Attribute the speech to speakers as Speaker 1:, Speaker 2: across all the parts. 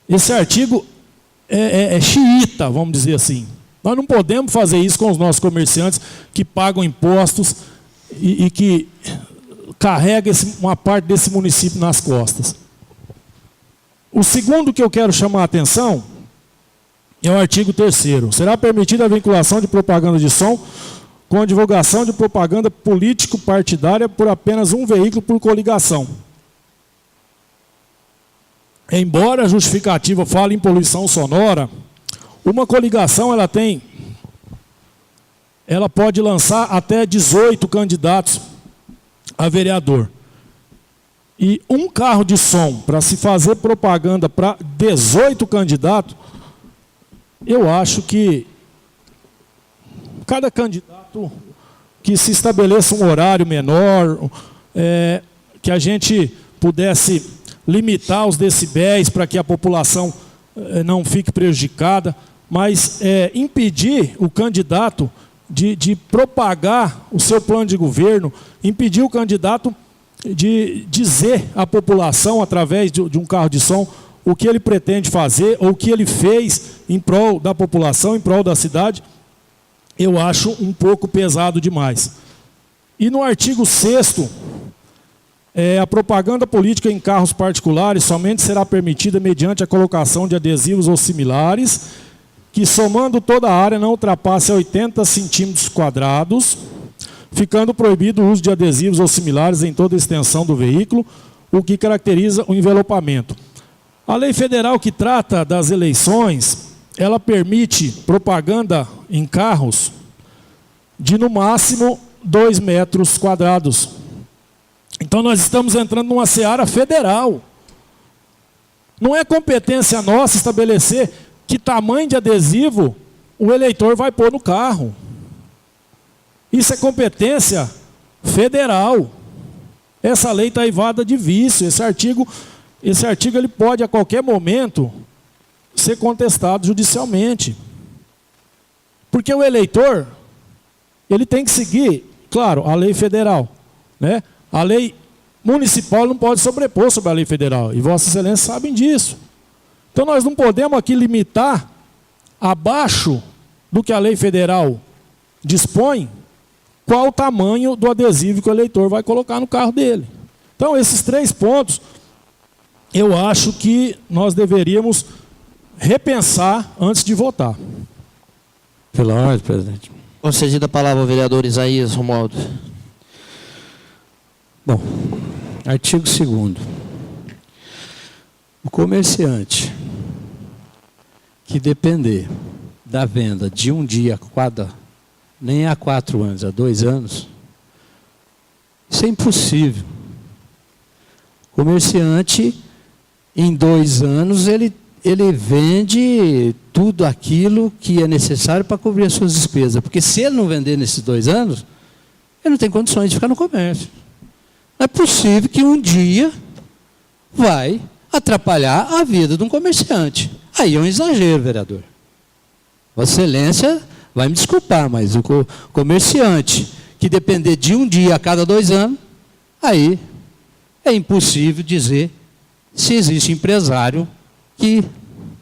Speaker 1: Esse artigo é xiita, vamos dizer assim. Nós não podemos fazer isso com os nossos comerciantes que pagam impostos e que carregam uma parte desse município nas costas. O segundo que eu quero chamar a atenção é o artigo 3º. Será permitida a vinculação de propaganda de som com a divulgação de propaganda político-partidária por apenas um veículo por coligação. Embora a justificativa fale em poluição sonora, uma coligação ela pode lançar até 18 candidatos a vereador. E um carro de som para se fazer propaganda para 18 candidatos, eu acho que cada candidato que se estabeleça um horário menor, que a gente pudesse limitar os decibéis para que a população não fique prejudicada, mas impedir o candidato de propagar o seu plano de governo, impedir o candidato de dizer à população, através de um carro de som, o que ele pretende fazer, ou o que ele fez em prol da população, em prol da cidade, eu acho um pouco pesado demais. E no artigo 6º, a propaganda política em carros particulares somente será permitida mediante a colocação de adesivos ou similares, que somando toda a área não ultrapasse 80 centímetros quadrados, ficando proibido o uso de adesivos ou similares em toda a extensão do veículo, o que caracteriza o envelopamento. A lei federal que trata das eleições, ela permite propaganda em carros de no máximo 2 metros quadrados. Então nós estamos entrando numa seara federal. Não é competência nossa estabelecer que tamanho de adesivo o eleitor vai pôr no carro. Isso é competência federal. Essa lei está aivada de vício. Esse artigo ele pode a qualquer momento ser contestado judicialmente. Porque o eleitor, ele tem que seguir, claro, a lei federal, né? A lei municipal não pode sobrepor sobre a lei federal, e Vossa Excelência sabem disso. Então nós não podemos aqui limitar abaixo do que a lei federal dispõe, qual o tamanho do adesivo que o eleitor vai colocar no carro dele. Então esses 3 pontos, eu acho que nós deveríamos repensar antes de votar.
Speaker 2: Pela ordem, presidente.
Speaker 3: Concedida a palavra ao vereador Isaías Romualdo.
Speaker 2: Bom, artigo 2º. O comerciante que depender da venda de um dia nem há 4 anos, há 2 anos, isso é impossível. O comerciante, em 2 anos, ele vende tudo aquilo que é necessário para cobrir as suas despesas. Porque se ele não vender nesses 2 anos, ele não tem condições de ficar no comércio. Não é possível que um dia vai atrapalhar a vida de um comerciante. Aí é um exagero, vereador. Vossa Excelência vai me desculpar, mas o comerciante que depender de um dia a cada 2 anos, aí é impossível dizer se existe empresário que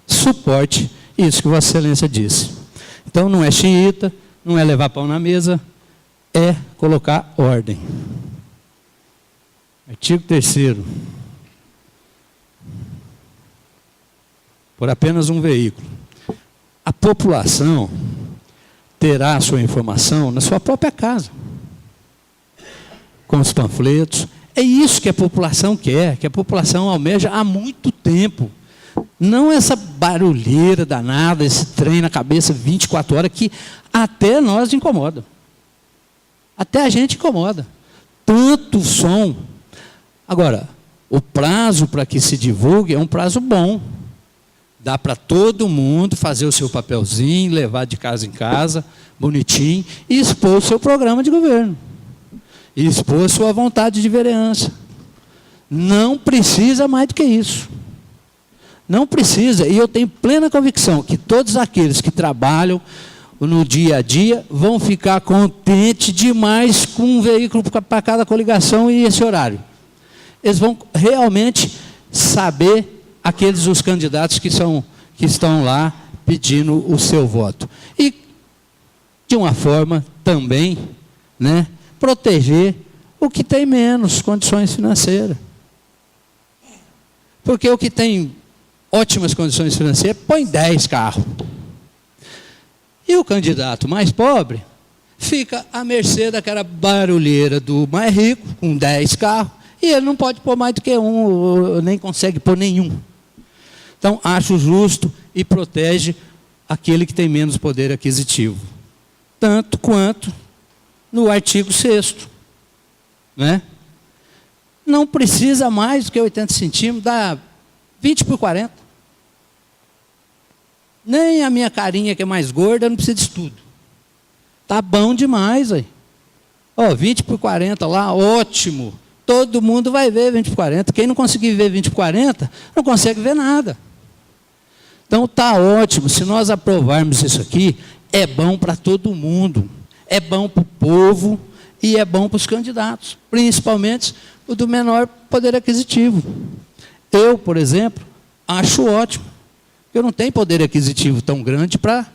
Speaker 2: suporte isso que Vossa Excelência disse. Então não é xiita, não é levar pão na mesa, é colocar ordem. Artigo 3º. Por apenas um veículo. A população terá a sua informação na sua própria casa, com os panfletos. É isso que a população quer, que a população almeja há muito tempo. Não essa barulheira danada, esse trem na cabeça 24 horas, que até nós incomoda. Até a gente incomoda. Tanto som. Agora, o prazo para que se divulgue é um prazo bom. Dá para todo mundo fazer o seu papelzinho, levar de casa em casa, bonitinho, e expor o seu programa de governo. E expor a sua vontade de vereança. Não precisa mais do que isso. Não precisa, e eu tenho plena convicção que todos aqueles que trabalham no dia a dia vão ficar contentes demais com um veículo para cada coligação e esse horário. Eles vão realmente saber os candidatos que estão lá pedindo o seu voto. E, de uma forma também, né, proteger o que tem menos condições financeiras. Porque o que tem ótimas condições financeiras põe 10 carros. E o candidato mais pobre fica à mercê daquela barulheira do mais rico, com 10 carros, e ele não pode pôr mais do que um, nem consegue pôr nenhum. Então, acho justo e protege aquele que tem menos poder aquisitivo. Tanto quanto no artigo 6º. Né? Não precisa mais do que 80 centímetros, dá 20 por 40. Nem a minha carinha, que é mais gorda, não precisa disso tudo. Tá bom demais aí. Ó, 20 por 40 lá, ótimo. Todo mundo vai ver 20 por 40. Quem não conseguir ver 20 por 40, não consegue ver nada. Então tá ótimo. Se nós aprovarmos isso aqui, é bom para todo mundo. É bom para o povo e é bom para os candidatos. Principalmente o do menor poder aquisitivo. Eu, por exemplo, acho ótimo. Eu não tenho poder aquisitivo tão grande para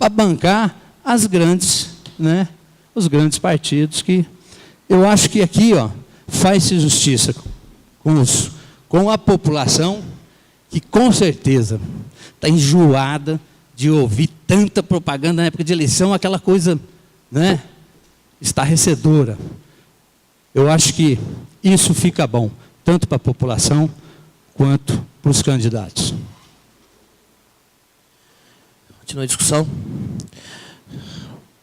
Speaker 2: bancar as grandes, né, os grandes partidos que eu acho que aqui, ó, faz-se justiça com a população que com certeza está enjoada de ouvir tanta propaganda na época de eleição, aquela coisa, né, estarrecedora. Eu acho que isso fica bom, tanto para a população quanto para os candidatos.
Speaker 3: Continua a discussão.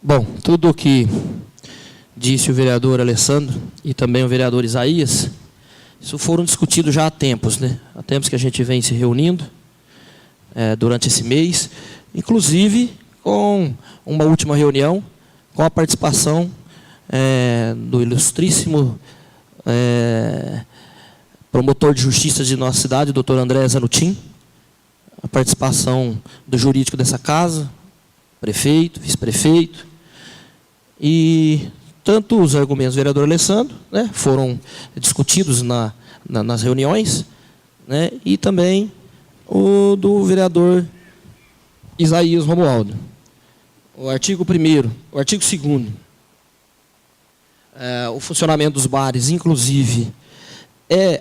Speaker 3: Bom, tudo o que disse o vereador Alessandro e também o vereador Isaías, isso foram discutidos já há tempos, né? Há tempos que a gente vem se reunindo durante esse mês, inclusive com uma última reunião, com a participação do ilustríssimo promotor de justiça de nossa cidade, o Dr. André Zanutin, a participação do jurídico dessa casa, prefeito, vice-prefeito, e tanto os argumentos do vereador Alessandro, né, foram discutidos nas reuniões, né, e também o do vereador Isaías Romualdo. O artigo 1º, o artigo 2º, o funcionamento dos bares, inclusive,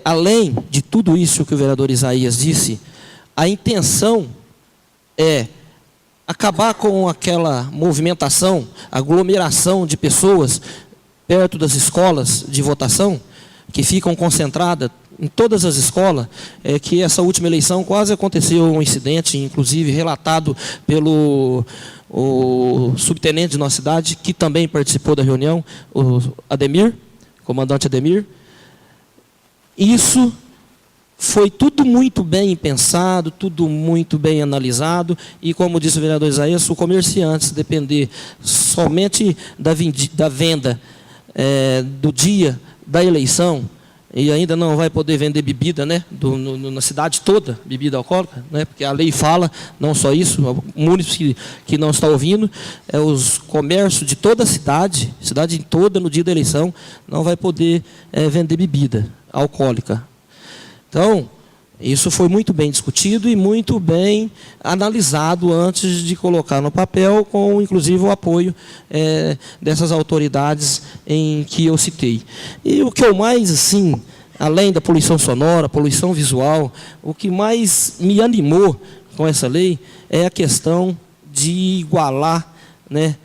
Speaker 3: além de tudo isso que o vereador Isaías disse, a intenção é acabar com aquela movimentação, aglomeração de pessoas perto das escolas de votação, que ficam concentradas em todas as escolas, que essa última eleição quase aconteceu um incidente, inclusive relatado pelo subtenente de nossa cidade, que também participou da reunião, o Ademir, comandante Ademir. Isso foi tudo muito bem pensado, tudo muito bem analisado, e como disse o vereador Isaías, o comerciante, se depender somente da venda do dia da eleição, e ainda não vai poder vender bebida, né, na cidade toda, bebida alcoólica, né, porque a lei fala, não só isso, o município que não está ouvindo, os comércios de toda a cidade toda no dia da eleição, não vai poder vender bebida alcoólica. Então, isso foi muito bem discutido e muito bem analisado antes de colocar no papel, com inclusive o apoio dessas autoridades em que eu citei. E o que eu mais, assim, além da poluição sonora, poluição visual, o que mais me animou com essa lei é a questão de igualar, né,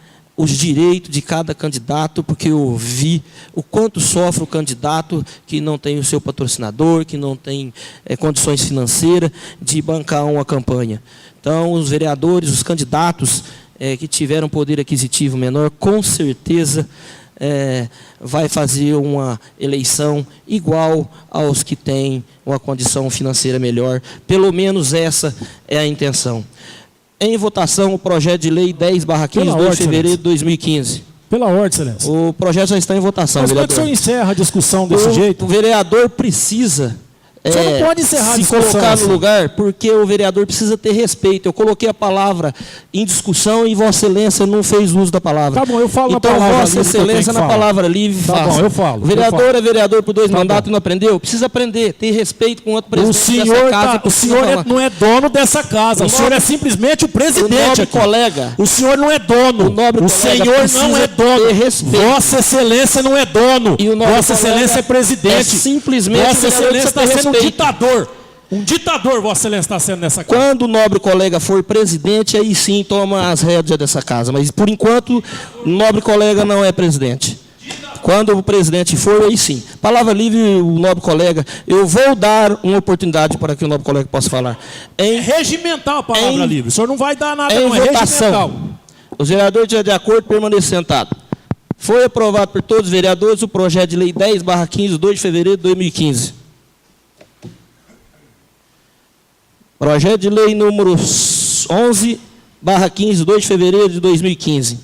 Speaker 3: os direitos de cada candidato, porque eu vi o quanto sofre o candidato que não tem o seu patrocinador, que não tem condições financeiras de bancar uma campanha. Então, os vereadores, os candidatos que tiveram poder aquisitivo menor, com certeza vai fazer uma eleição igual aos que têm uma condição financeira melhor. Pelo menos essa é a intenção. Em votação, o projeto de lei 10/15 de fevereiro de 2015.
Speaker 1: Pela ordem, excelência.
Speaker 3: O projeto já está em votação,
Speaker 1: mas como é que o senhor encerra a discussão desse jeito?
Speaker 3: O vereador precisa
Speaker 1: O senhor não pode encerrar a
Speaker 3: se
Speaker 1: discussão
Speaker 3: colocar
Speaker 1: assim.
Speaker 3: no lugar, porque o vereador precisa ter respeito. Eu coloquei a palavra em discussão e Vossa Excelência não fez uso da palavra.
Speaker 1: Tá bom, eu falo
Speaker 3: então,
Speaker 1: na palavra
Speaker 3: Vossa
Speaker 1: livre que eu tenho
Speaker 3: Excelência
Speaker 1: que
Speaker 3: na
Speaker 1: falar.
Speaker 3: palavra livre
Speaker 1: Tá
Speaker 3: faça.
Speaker 1: bom, eu falo.
Speaker 3: O vereador é vereador por 2
Speaker 1: Tá
Speaker 3: mandatos
Speaker 1: bom.
Speaker 3: e não aprendeu? Precisa aprender, ter respeito com outro
Speaker 1: O
Speaker 3: presidente
Speaker 1: senhor,
Speaker 3: dessa casa.
Speaker 1: o senhor não é dono dessa casa. O senhor é simplesmente o presidente.
Speaker 3: O nobre
Speaker 1: aqui.
Speaker 3: colega.
Speaker 1: O senhor não é dono.
Speaker 3: O nobre
Speaker 1: O
Speaker 3: colega
Speaker 1: senhor
Speaker 3: precisa
Speaker 1: não é dono.
Speaker 3: ter respeito.
Speaker 1: Vossa Excelência não é dono.
Speaker 3: E o nobre
Speaker 1: Vossa
Speaker 3: colega
Speaker 1: Excelência é presidente.
Speaker 3: é simplesmente
Speaker 1: Vossa
Speaker 3: o vereador
Speaker 1: Excelência
Speaker 3: que precisa
Speaker 1: está
Speaker 3: ter
Speaker 1: sendo um
Speaker 3: respeito.
Speaker 1: ditador. Um ditador, Vossa Excelência está sendo nessa casa.
Speaker 3: Quando o nobre colega for presidente, aí sim toma as rédeas dessa casa. Mas, por enquanto, o nobre colega não é presidente. Quando o presidente for, aí sim. Palavra livre, o nobre colega. Eu vou dar uma oportunidade para que o nobre colega possa falar.
Speaker 1: É regimental a palavra livre. O senhor não vai dar nada,
Speaker 3: Em
Speaker 1: não. É
Speaker 3: votação,
Speaker 1: regimental.
Speaker 3: os vereadores estiverem de acordo, permaneçam sentados. Foi aprovado por todos os vereadores o projeto de lei 10/15, 2 de fevereiro de 2015. Projeto de lei número 11/15, 2 de fevereiro de 2015.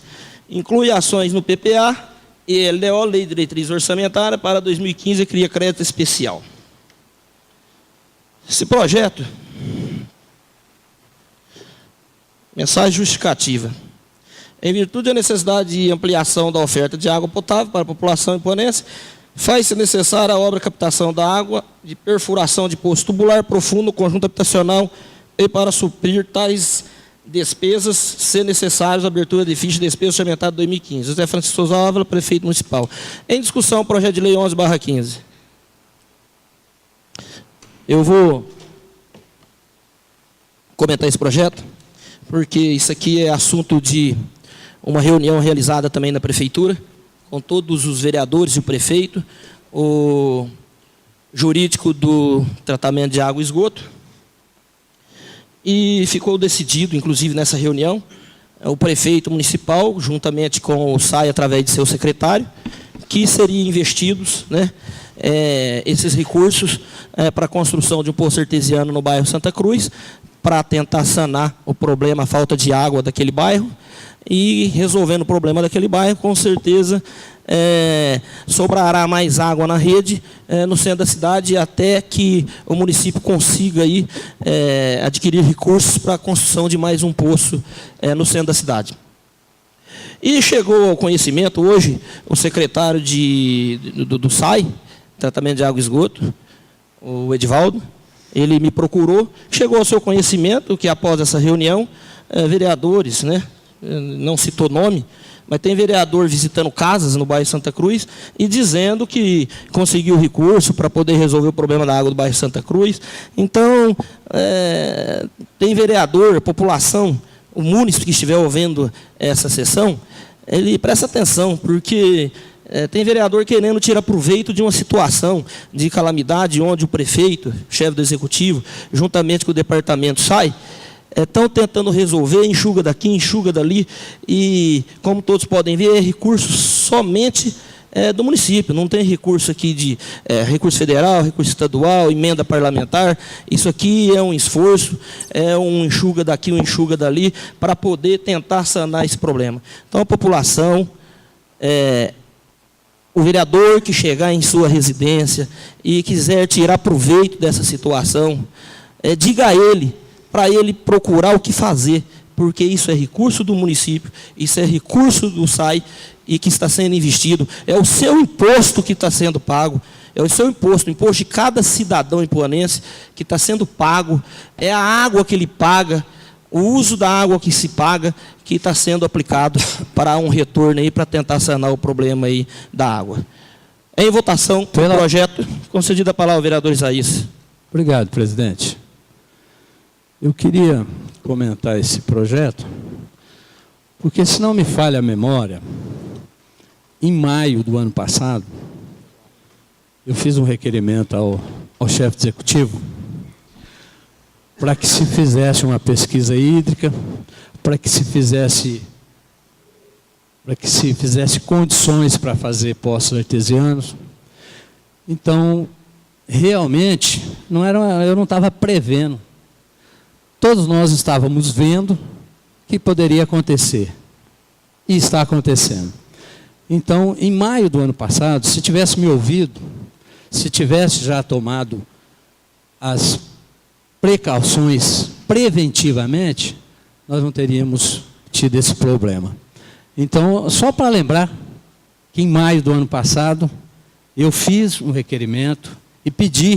Speaker 3: Inclui ações no PPA e LDO, Lei de Diretriz Orçamentária, para 2015 e cria crédito especial. Esse projeto, mensagem justificativa. Em virtude da necessidade de ampliação da oferta de água potável para a população imponense, faz-se necessária a obra de captação da água de perfuração de poço tubular profundo no conjunto habitacional e para suprir tais despesas, se necessários, a abertura de ficha de despesa orçamentária de 2015. José Francisco Souza Ávila, prefeito municipal. Em discussão, o projeto de lei 11/15. Eu vou comentar esse projeto, porque isso aqui é assunto de uma reunião realizada também na prefeitura, com todos os vereadores e o prefeito, o jurídico do tratamento de água e esgoto, e ficou decidido, inclusive nessa reunião, o prefeito municipal, juntamente com o SAI, através de seu secretário, que seriam investidos, né, esses recursos para a construção de um poço artesiano no bairro Santa Cruz, para tentar sanar o problema, a falta de água daquele bairro, e resolvendo o problema daquele bairro, com certeza sobrará mais água na rede no centro da cidade, até que o município consiga aí, adquirir recursos para a construção de mais um poço no centro da cidade. E chegou ao conhecimento hoje o secretário do SAI, Tratamento de Água e Esgoto, o Edivaldo, ele me procurou, chegou ao seu conhecimento que após essa reunião, vereadores, né, não citou nome, mas tem vereador visitando casas no bairro Santa Cruz e dizendo que conseguiu recurso para poder resolver o problema da água do bairro Santa Cruz. Então, tem vereador, população, o munícipe que estiver ouvindo essa sessão, ele presta atenção, porque tem vereador querendo tirar proveito de uma situação de calamidade onde o prefeito, chefe do executivo, juntamente com o departamento SAI, estão tentando resolver, enxuga daqui, enxuga dali, e, como todos podem ver, é recurso somente do município, não tem recurso aqui de recurso federal, recurso estadual, emenda parlamentar. Isso aqui é um esforço, é um enxuga daqui, um enxuga dali, para poder tentar sanar esse problema. Então, a população, o vereador que chegar em sua residência e quiser tirar proveito dessa situação, diga a ele, para ele procurar o que fazer, porque isso é recurso do município, isso é recurso do SAI e que está sendo investido, é o seu imposto que está sendo pago, é o seu imposto, o imposto de cada cidadão imponense que está sendo pago, é a água que ele paga, o uso da água que se paga, que está sendo aplicado para um retorno aí, para tentar sanar o problema aí da água. Em votação, o projeto, concedida a palavra ao vereador Isaías.
Speaker 2: Obrigado, presidente. Eu queria comentar esse projeto, porque, se não me falha a memória, em maio do ano passado, eu fiz um requerimento ao chefe executivo para que se fizesse uma pesquisa hídrica, para que se fizesse condições para fazer poços artesianos. Então, realmente, eu não estava prevendo. Todos nós estávamos vendo que poderia acontecer. E está acontecendo. Então, em maio do ano passado, se tivesse me ouvido, se tivesse já tomado as precauções preventivamente, nós não teríamos tido esse problema. Então, só para lembrar que em maio do ano passado, eu fiz um requerimento e pedi